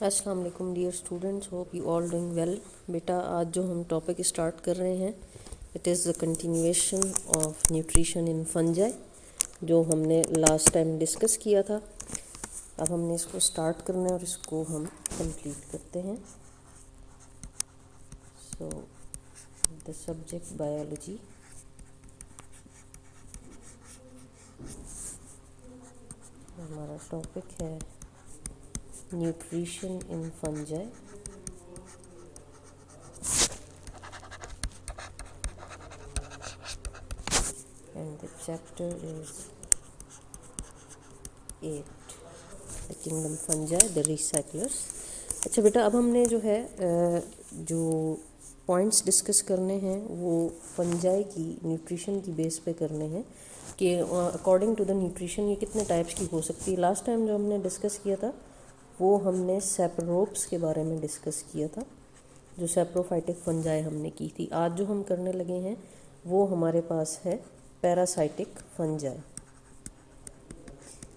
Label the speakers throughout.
Speaker 1: अस्सलाम वालेकुम dear students, hope you all doing well. बेटा आज जो हम टॉपिक स्टार्ट कर रहे हैं it is the continuation of nutrition in fungi, जो हमने लास्ट टाइम डिस्कस किया था। अब हमने इसको स्टार्ट करना है और इसको हम कंप्लीट करते हैं। सो द सब्जेक्ट बायोलॉजी, हमारा टॉपिक है nutrition in fungi. And the chapter is 8, the kingdom fungi, the recyclers। अच्छा बेटा, अब हमने जो है जो पॉइंट्स डिस्कस करने हैं वो फंजाई की न्यूट्रिशन की बेस पे करने हैं कि अकॉर्डिंग टू द न्यूट्रिशन ये कितने टाइप्स की हो सकती है। लास्ट टाइम जो हमने डिस्कस किया था वो हमने सेप्रोप्स के बारे में डिस्कस किया था, जो सेप्रोफाइटिक फंजाई हमने की थी। आज जो हम करने लगे हैं वो हमारे पास है पैरासाइटिक फंजाई।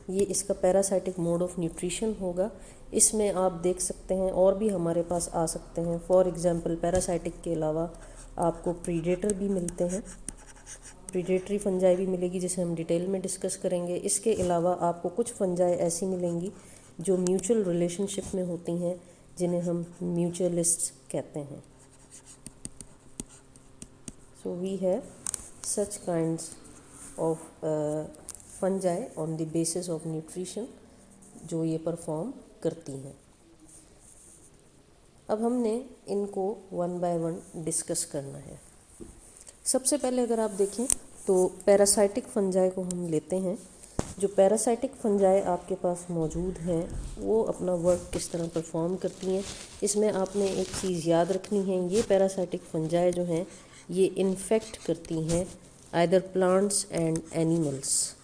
Speaker 1: ये इसका पैरासाइटिक मोड ऑफ न्यूट्रिशन होगा। इसमें आप देख सकते हैं और भी हमारे पास आ सकते हैं। फॉर एग्जांपल पैरासाइटिक के अलावा आपको प्रीडेटर भी मिलते हैं, प्रीडेटरी फंजाई भी मिलेगी जिसे हम डिटेल में डिस्कस करेंगे। इसके अलावा आपको कुछ फंजाई ऐसी मिलेंगी जो म्यूचुअल रिलेशनशिप में होती हैं, जिन्हें हम म्यूचुअलिस्ट कहते हैं। So we have such kinds of fungi on the basis of nutrition जो ये परफॉर्म करती हैं। अब हमने इनको वन बाय वन डिस्कस करना है। सबसे पहले अगर आप देखें तो पैरासाइटिक फंजाई को हम लेते हैं। जो पैरासाइटिक फंजाई आपके पास मौजूद हैं वो अपना वर्क किस तरह परफॉर्म करती हैं, इसमें आपने एक चीज़ याद रखनी है। ये पैरासाइटिक फंजाई जो हैं ये इन्फेक्ट करती हैं either plants and animals.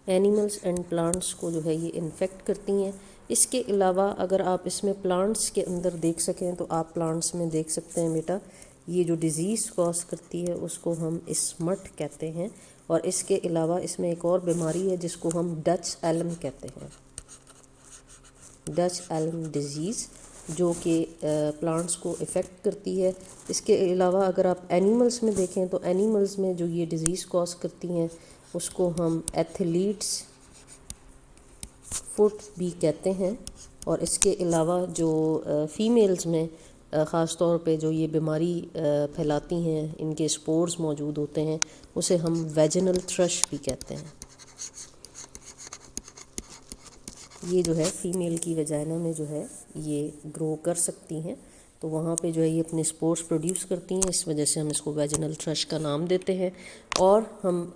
Speaker 1: Animals and plants को जो है ये इन्फेक्ट करती हैं। इसके अलावा अगर आप इसमें प्लांट्स के अंदर देख सकें तो आप प्लांट्स में देख सकते हैं बेटा, ये जो डिज़ीज़ कॉज करती है उसको हम स्मट कहते हैं। और इसके अलावा इसमें एक और बीमारी है जिसको हम डच एलम कहते हैं, डच एलम डिज़ीज़, जो कि प्लांट्स को इफ़ेक्ट करती है। इसके अलावा अगर आप एनिमल्स में देखें तो एनिमल्स में जो ये डिज़ीज़ कॉज करती हैं उसको हम एथलीट्स फुट भी कहते हैं। और इसके अलावा जो फ़ीमेल्स में ख़ास तौर पे जो ये बीमारी फैलाती हैं, इनके स्पोर्स मौजूद होते हैं, उसे हम वेजिनल थ्रश भी कहते हैं। ये जो है फ़ीमेल की वजाइना में जो है ये ग्रो कर सकती हैं, तो वहाँ पे जो है ये अपने स्पोर्स प्रोड्यूस करती हैं। इस वजह से हम इसको वेजिनल थ्रश का नाम देते हैं। और हम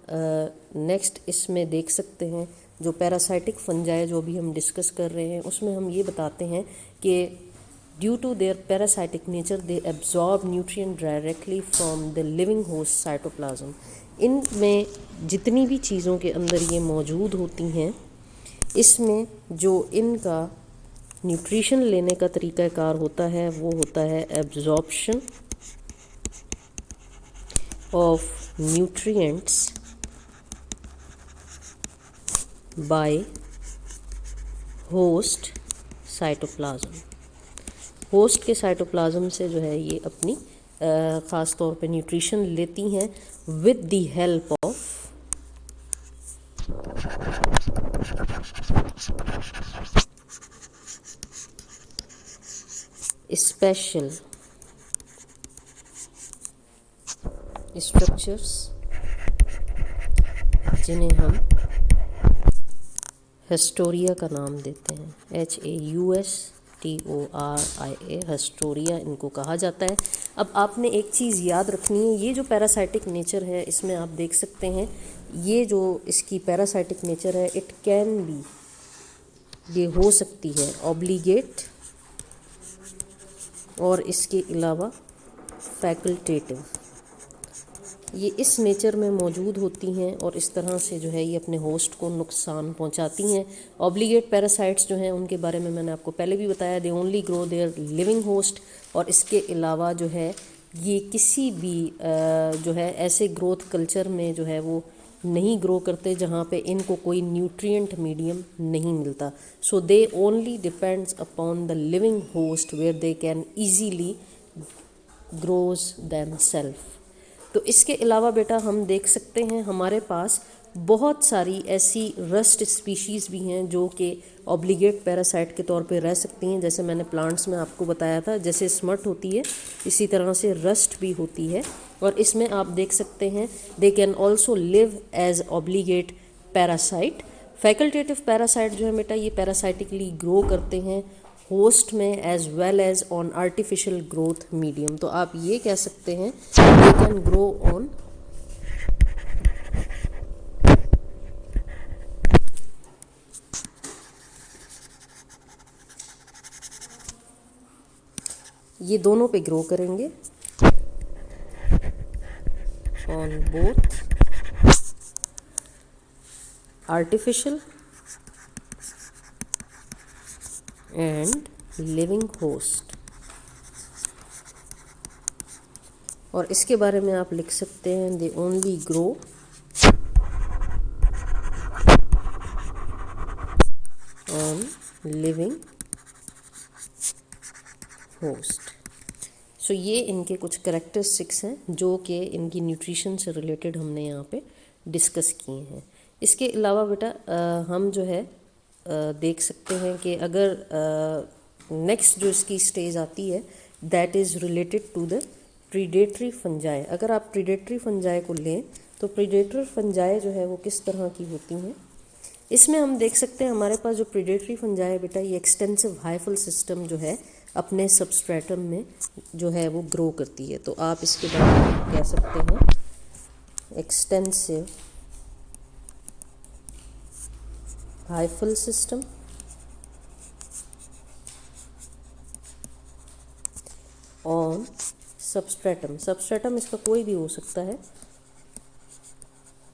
Speaker 1: नेक्स्ट इसमें देख सकते हैं जो पैरासाइटिक फंजाई जो भी हम डिस्कस कर रहे हैं उसमें हम ये बताते हैं कि due to their parasitic nature they absorb nutrient directly from the living host cytoplasm. इनमें जितनी भी चीज़ों के अंदर ये मौजूद होती हैं, इसमें जो इनका न्यूट्रिशन लेने का तरीक़ाकार होता है वो होता है absorption of nutrients by host cytoplasm. Host के साइटोप्लाज्म से जो है ये अपनी ख़ास तौर पे न्यूट्रिशन लेती हैं with the help of special structures जिन्हें हम हिस्टोरिया का नाम देते हैं, HAUSTORIA, हिस्टोरिया इनको कहा जाता है। अब आपने एक चीज़ याद रखनी है, ये जो पैरासाइटिक नेचर है इसमें आप देख सकते हैं ये जो इसकी पैरासाइटिक नेचर है इट कैन बी, ये हो सकती है ऑब्लिगेट और इसके अलावा फैकल्टेटिव। ये इस नेचर में मौजूद होती हैं और इस तरह से जो है ये अपने होस्ट को नुकसान पहुंचाती हैं। ऑब्लिगेट पैरासाइट्स जो हैं उनके बारे में मैंने आपको पहले भी बताया, दे only grow their living host. और इसके अलावा जो है ये किसी भी जो है ऐसे ग्रोथ कल्चर में जो है वो नहीं ग्रो करते जहाँ पे इनको कोई न्यूट्रिएंट मीडियम नहीं मिलता. So they only depends upon the living host where they can easily grows them self. तो इसके अलावा बेटा हम देख सकते हैं हमारे पास बहुत सारी ऐसी रस्ट स्पीशीज़ भी हैं जो कि ऑब्लिगेट पैरासाइट के तौर पे रह सकती हैं. जैसे मैंने प्लांट्स में आपको बताया था, जैसे स्मट होती है इसी तरह से रस्ट भी होती है. और इसमें आप देख सकते हैं they can also live as obligate parasite. Facultative parasite जो है बेटा ये पैरासाइटिकली ग्रो करते हैं होस्ट में as well as on artificial growth medium. तो आप ये कह सकते हैं दे कैन ग्रो ऑन ये दोनों पे ग्रो करेंगे on both artificial and living host. और इसके बारे में आप लिख सकते हैं they only grow on living host. So ये इनके कुछ करेक्टरिस्टिक्स हैं जो कि इनकी न्यूट्रिशन से रिलेटेड हमने यहाँ पे डिस्कस किए हैं. इसके अलावा बेटा हम जो है देख सकते हैं कि अगर नेक्स्ट जो इसकी स्टेज आती है that is related to the predatory fungi. अगर आप प्रीडेटरी फंजाई को लें तो प्रीडेटर फंजाई जो है वो किस तरह की होती हैं. इसमें हम देख सकते हैं हमारे पास जो प्रीडेटरी फंजाई है बेटा ये एक्सटेंसिव हाइफल सिस्टम जो है अपने सबस्ट्रेटम में जो है वो ग्रो करती है. तो आप इसके बारे में कह सकते हैं extensive hyphal system on substratum. Substratum इसका कोई भी हो सकता है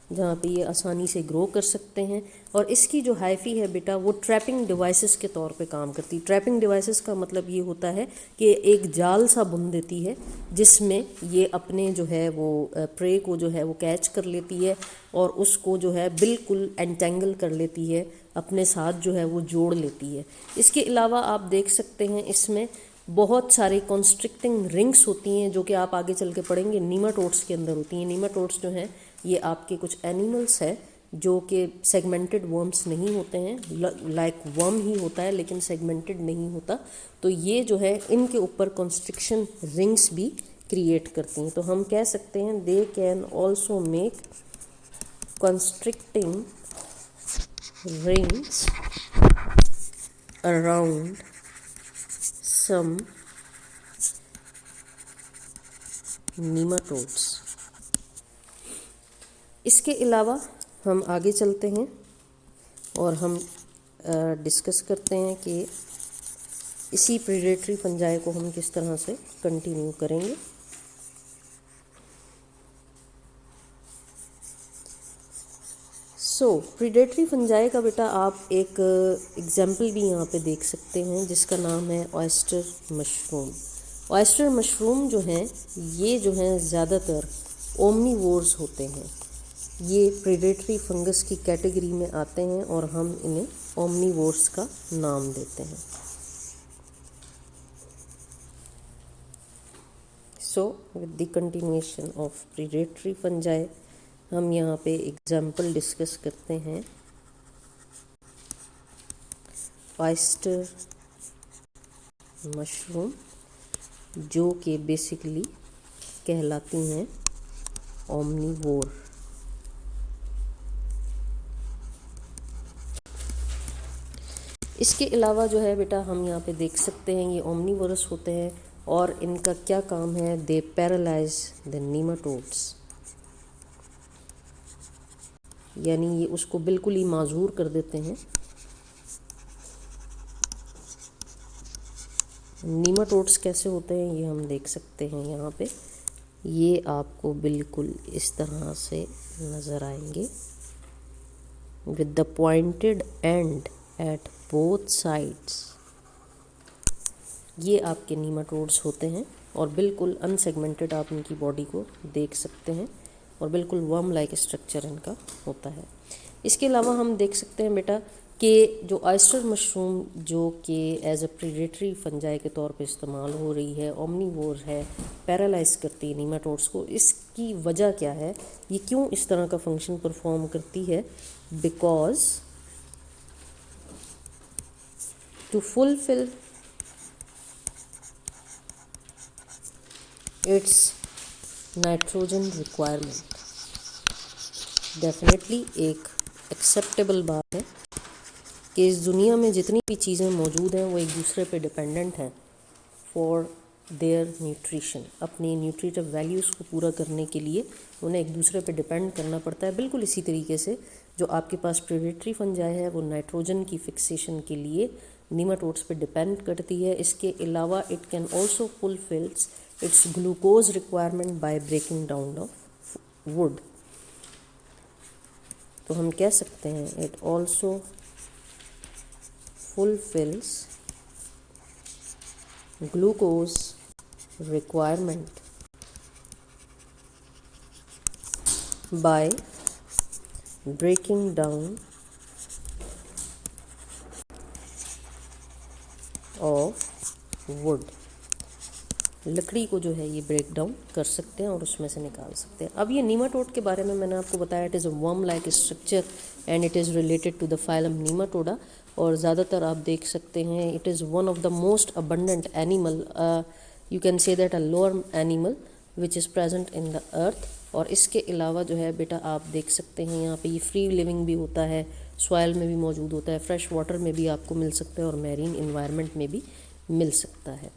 Speaker 1: जहाँ पे ये आसानी से ग्रो कर सकते हैं. और इसकी जो हाइफी है बेटा वो ट्रैपिंग डिवाइसेस के तौर पे काम करती है. ट्रैपिंग डिवाइसेस का मतलब ये होता है कि एक जाल सा बुन देती है जिसमें ये अपने जो है वो प्रे को जो है वो कैच कर लेती है और उसको जो है बिल्कुल एंटेंगल कर लेती है, अपने साथ जो है वो जोड़ लेती है. इसके अलावा आप देख सकते हैं इसमें बहुत सारी कॉन्स्ट्रिक्टिंग रिंग्स होती हैं जो कि आप आगे चल के पढ़ेंगे नीमाटोड्स के अंदर होती हैं. नीमाटोड्स जो हैं ये आपके कुछ एनिमल्स हैं जो कि सेगमेंटेड वर्म्स नहीं होते हैं, लाइक वर्म ही होता है लेकिन सेगमेंटेड नहीं होता. तो ये जो है इनके ऊपर कॉन्स्ट्रिक्शन रिंग्स भी क्रिएट करती हैं. तो हम कह सकते हैं they can also make constricting rings around some nematodes. इसके अलावा हम आगे चलते हैं और हम डिस्कस करते हैं कि इसी प्रीडेटरी फंजाई को हम किस तरह से कंटिन्यू करेंगे. सो प्रीडेटरी फंजाई का बेटा आप एक एग्जाम्पल भी यहाँ पे देख सकते हैं जिसका नाम है ऑयस्टर मशरूम. ऑयस्टर मशरूम जो हैं ये जो हैं ज़्यादातर ओमनीवोर्स होते हैं. ये प्रीडेटरी फंगस की कैटेगरी में आते हैं और हम इन्हें ओमनीवोर्स का नाम देते हैं. So with the continuation of predatory fungi हम यहाँ पे एग्जाम्पल डिस्कस करते हैं ऑयस्टर मशरूम जो कि बेसिकली कहलाती हैं ओमनीवोर. इसके अलावा जो है बेटा हम यहाँ पे देख सकते हैं ये ओमनीवोरस होते हैं और इनका क्या काम है, दे पैरालाइज द नीमाटोड्स. यानी ये उसको बिल्कुल ही माजूर कर देते हैं. नीमाटोड्स कैसे होते हैं ये हम देख सकते हैं यहाँ पे. ये आपको बिल्कुल इस तरह से नज़र आएंगे with the pointed and at both sides. ये आपके नीमाटोड्स होते हैं और बिल्कुल अनसेगमेंटेड आप इनकी बॉडी को देख सकते हैं और बिल्कुल वर्म लाइक स्ट्रक्चर इनका होता है। इसके अलावा हम देख सकते हैं बेटा कि जो ऑयस्टर मशरूम जो कि एज अ प्रीडेटरी फंजाई के तौर पे इस्तेमाल हो रही है, ओमनीवोर है, पैरालाइज करती है नीमाटोड्स को, इसकी वजह क्या है, ये क्यों इस तरह का फंक्शन परफॉर्म करती है? Because to fulfil its nitrogen requirement, definitely एक एक्सेप्टेबल बात है कि इस दुनिया में जितनी भी चीज़ें मौजूद हैं वो एक दूसरे पे डिपेंडेंट हैं फॉर देयर न्यूट्रिशन। अपनी न्यूट्रिटिव वैल्यूज़ को पूरा करने के लिए उन्हें एक दूसरे पे डिपेंड करना पड़ता है। बिल्कुल इसी तरीके से जो आपके पास प्रेडेटरी फंजाई है वो नाइट्रोजन की फिक्सेशन के लिए नीमाटोड्स पे डिपेंड करती है। इसके अलावा it can also fulfils its glucose requirement by breaking down of wood. तो हम कह सकते हैं it also fulfills glucose requirement by breaking down of wood। लकड़ी को जो है ये ब्रेक डाउन कर सकते हैं और उसमें से निकाल सकते हैं। अब ये नीमाटोड के बारे में मैंने आपको बताया, it is a worm like structure and it is related to the phylum Nematoda. और ज़्यादातर आप देख सकते हैं it is one of the most abundant animal, you can say that a lower animal which is present in the earth. और इसके अलावा जो है बेटा आप देख सकते हैं यहाँ पे ये फ्री लिविंग भी होता है, सॉइल में भी मौजूद होता है, फ्रेश वाटर में भी आपको मिल सकता है और मैरीन इन्वायरमेंट में भी मिल सकता है।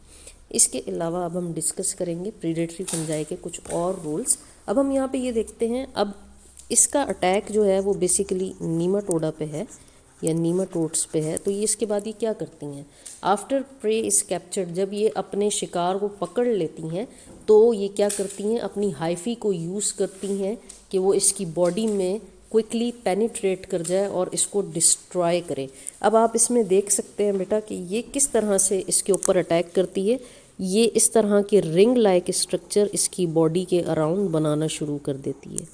Speaker 1: इसके अलावा अब हम डिस्कस करेंगे प्रीडेटरी फंजाई के कुछ और रोल्स। अब हम यहाँ पे ये देखते हैं, अब इसका अटैक जो है वो बेसिकली नीमाटोडा पे है या नीमाटोड्स पे है। तो ये इसके बाद ये क्या करती हैं, आफ्टर प्रे इज कैप्चर्ड, जब ये अपने शिकार को पकड़ लेती हैं तो ये क्या करती हैं, अपनी हाइफी को यूज़ करती हैं कि वो इसकी बॉडी में क्विकली पेनिट्रेट कर जाए और इसको डिस्ट्रॉय करे। अब आप इसमें देख सकते हैं बेटा कि ये किस तरह से इसके ऊपर अटैक करती है। ये इस तरह के रिंग लाइक स्ट्रक्चर इसकी बॉडी के अराउंड बनाना शुरू कर देती है।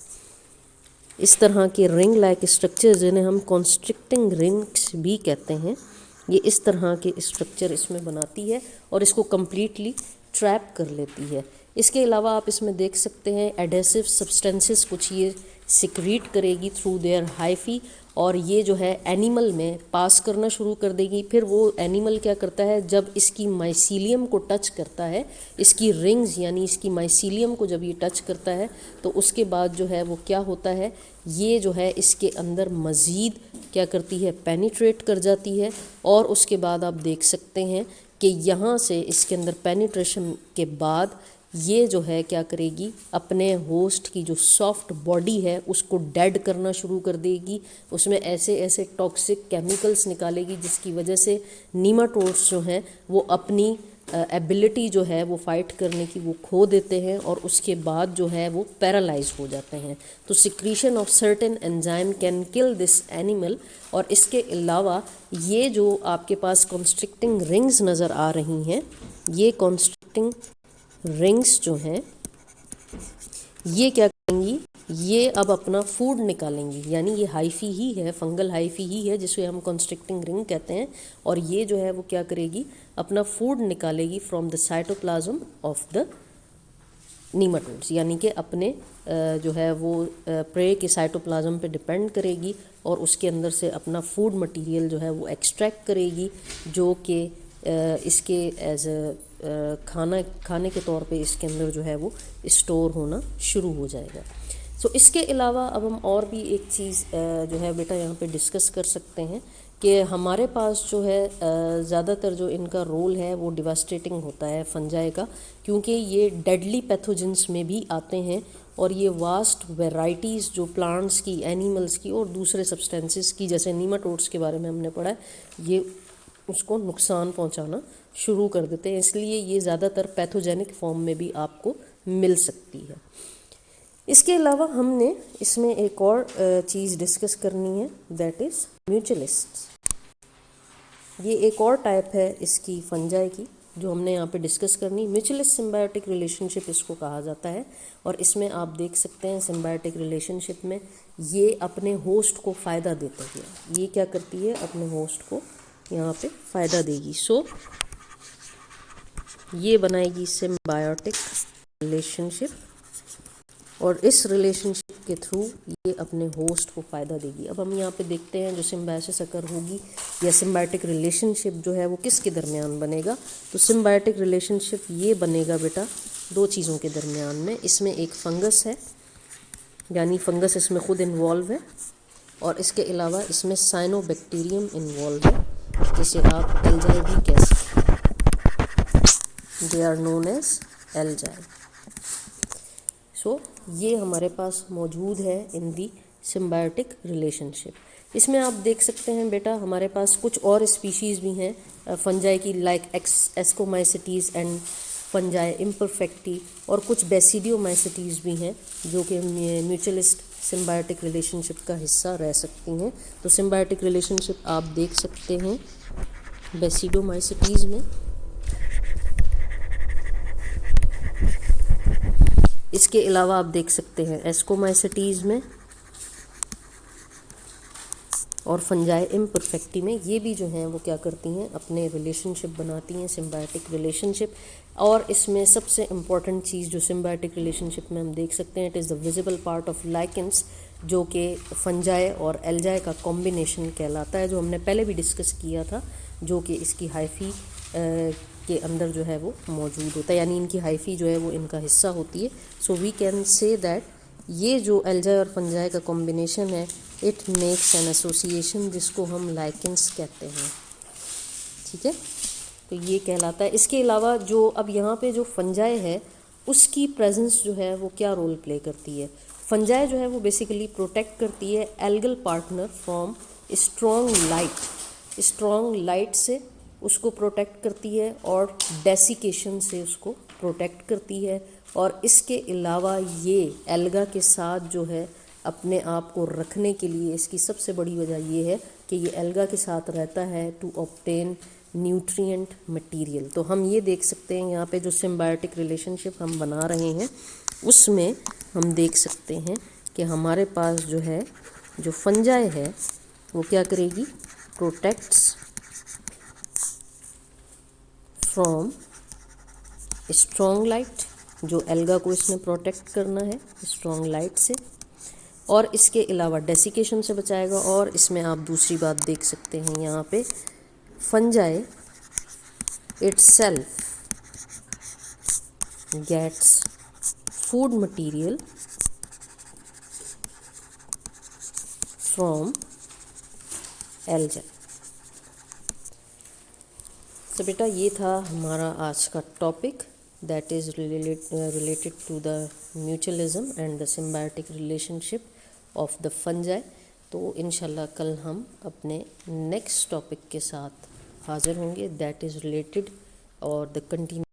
Speaker 1: इस तरह के रिंग लाइक स्ट्रक्चर जिन्हें हम कॉन्स्ट्रिक्टिंग रिंग्स भी कहते हैं, ये इस तरह के स्ट्रक्चर इसमें बनाती है और इसको कम्प्लीटली ट्रैप कर लेती है। इसके अलावा आप इसमें देख सकते हैं एडेसिव सब्सटेंसेस कुछ ये सिक्रीट करेगी थ्रू देयर हाइफी और ये जो है एनिमल में पास करना शुरू कर देगी। फिर वो एनिमल क्या करता है, जब इसकी माइसीलियम को टच करता है, इसकी रिंग्स यानी इसकी माइसीलियम को जब ये टच करता है तो उसके बाद जो है वो क्या होता है, ये जो है इसके अंदर मज़ीद क्या करती है, पेनिट्रेट कर जाती है। और उसके बाद आप देख सकते हैं कि यहाँ से इसके अंदर पेनिट्रेशन के बाद ये जो है क्या करेगी, अपने होस्ट की जो सॉफ्ट बॉडी है उसको डेड करना शुरू कर देगी। उसमें ऐसे ऐसे टॉक्सिक केमिकल्स निकालेगी जिसकी वजह से नीमाटोड्स जो हैं वो अपनी एबिलिटी जो है वो फाइट करने की वो खो देते हैं और उसके बाद जो है वो पैरालाइज हो जाते हैं। तो secretion of certain enzyme can kill this animal. और इसके अलावा ये जो आपके पास कॉन्स्ट्रिक्टिंग रिंग्स नज़र आ रही हैं, ये कॉन्स्ट्रिक्टिंग रिंग्स जो हैं ये क्या करेंगी, ये अब अपना फूड निकालेंगी, यानी ये हाइफी ही है, फंगल हाइफी ही है जिसे हम कॉन्स्ट्रिक्टिंग रिंग कहते हैं। और ये जो है वो क्या करेगी, अपना फूड निकालेगी from the cytoplasm of the nematodes, यानी कि अपने जो है वो प्रे के साइटोप्लाज्म पे डिपेंड करेगी और उसके अंदर से अपना फूड मटेरियल जो है वो एक्सट्रैक्ट करेगी, जो कि इसके एज खाने के तौर पे इसके अंदर जो है वो स्टोर होना शुरू हो जाएगा। सो इसके अलावा अब हम और भी एक चीज़ जो है बेटा यहाँ पे डिस्कस कर सकते हैं कि हमारे पास जो है ज़्यादातर जो इनका रोल है वो डिवास्टेटिंग होता है फंजाई का, क्योंकि ये डेडली पैथोजेंस में भी आते हैं और ये वास्ट वैराइटीज़ जो प्लांट्स की, एनिमल्स की और दूसरे सब्सटेंसेस की, जैसे नीमाटोड्स के बारे में हमने पढ़ा है, ये उसको नुकसान पहुंचाना शुरू कर देते हैं। इसलिए ये ज़्यादातर पैथोजेनिक फॉर्म में भी आपको मिल सकती है। इसके अलावा हमने इसमें एक और चीज़ डिस्कस करनी है, दैट इज़ म्यूचुअलिस्ट्स। ये एक और टाइप है इसकी फंजाई की जो हमने यहाँ पे डिस्कस करनी, म्यूचुअलिस्ट सिम्बायोटिक रिलेशनशिप इसको कहा जाता है। और इसमें आप देख सकते हैं सिम्बायोटिक रिलेशनशिप में ये अपने होस्ट को फ़ायदा देते हैं, ये क्या करती है, अपने होस्ट को यहाँ पे फ़ायदा देगी। सो ये बनाएगी सिम्बायोटिक रिलेशनशिप, और इस रिलेशनशिप के थ्रू ये अपने होस्ट को फ़ायदा देगी। अब हम यहाँ पे देखते हैं जो सिम्बायोसिस अकर होगी या सिम्बायोटिक रिलेशनशिप जो है वो किसके दरमियान बनेगा। तो सिम्बायोटिक रिलेशनशिप ये बनेगा बेटा दो चीज़ों के दरमियान में। इसमें एक फंगस है, यानी फंगस इसमें खुद इन्वॉल्व है, और इसके अलावा इसमें साइनोबैक्टीरियम इन्वॉल्व है, जिसे आप एल्जाई भी कह सकते हैं। They are known as algae. So ये हमारे पास मौजूद है इन दी सिम्बायोटिक रिलेशनशिप। इसमें आप देख सकते हैं बेटा हमारे पास कुछ और स्पीशीज़ भी हैं फंजाई की, like ascomycetes and fungi imperfecti, और कुछ बेसिडियोमाइसिटीज़ भी हैं जो कि म्यूचुअलिस्ट सिम्बायोटिक रिलेशनशिप का हिस्सा रह सकती हैं। तो सिम्बायोटिक रिलेशनशिप आप देख सकते हैं बेसिडियोमाइसिटीज़ में। इसके अलावा आप देख सकते हैं एस्कोमाइसिटीज़ में और फंजाई इम्परफेक्टी में। ये भी जो हैं वो क्या करती हैं, अपने रिलेशनशिप बनाती हैं, सिम्बायोटिक रिलेशनशिप। और इसमें सबसे इम्पॉर्टेंट चीज़ जो सिम्बायोटिक रिलेशनशिप में हम देख सकते हैं, it is the visible part of lichens, जो कि फंजाई और एल्जाई का कॉम्बिनेशन कहलाता है, जो हमने पहले भी डिस्कस किया था, जो कि इसकी हाइफी के अंदर जो है वो मौजूद होता है, यानी इनकी हाइफी जो है वो इनका हिस्सा होती है। So we can say that ये जो एल्जाई और फंजाई का कॉम्बिनेशन है, इट मेक्स एन एसोसिएशन, जिसको हम लाइकेंस कहते हैं। ठीक है, तो ये कहलाता है। इसके अलावा जो अब यहाँ पे जो फंजाई है उसकी प्रेजेंस जो है वो क्या रोल प्ले करती है। फंजाई जो है वो बेसिकली प्रोटेक्ट करती है algal partner from strong light से उसको प्रोटेक्ट करती है, और डेसिकेशन से उसको प्रोटेक्ट करती है। और इसके अलावा ये एल्गा के साथ जो है अपने आप को रखने के लिए, इसकी सबसे बड़ी वजह ये है कि ये एल्गा के साथ रहता है टू ऑब्टेन न्यूट्रिएंट मटेरियल। तो हम ये देख सकते हैं यहाँ पे जो सिम्बायोटिक रिलेशनशिप हम बना रहे हैं उसमें हम देख सकते हैं कि हमारे पास जो है जो फंजाई है वो क्या करेगी, प्रोटेक्ट्स फ्रॉम स्ट्रॉन्ग लाइट, जो एल्गा को इसने प्रोटेक्ट करना है स्ट्रॉन्ग लाइट से, और इसके अलावा डेसिकेशन से बचाएगा। और इसमें आप दूसरी बात देख सकते हैं यहाँ पे fungi itself gets food material from algae। तो बेटा ये था हमारा आज का topic, that is related to the mutualism and the symbiotic relationship of the fungi. तो इंशाल्लाह कल हम अपने नेक्स्ट टॉपिक के साथ हाज़िर होंगे, दैट इज़ रिलेटेड और द कंटिन्यू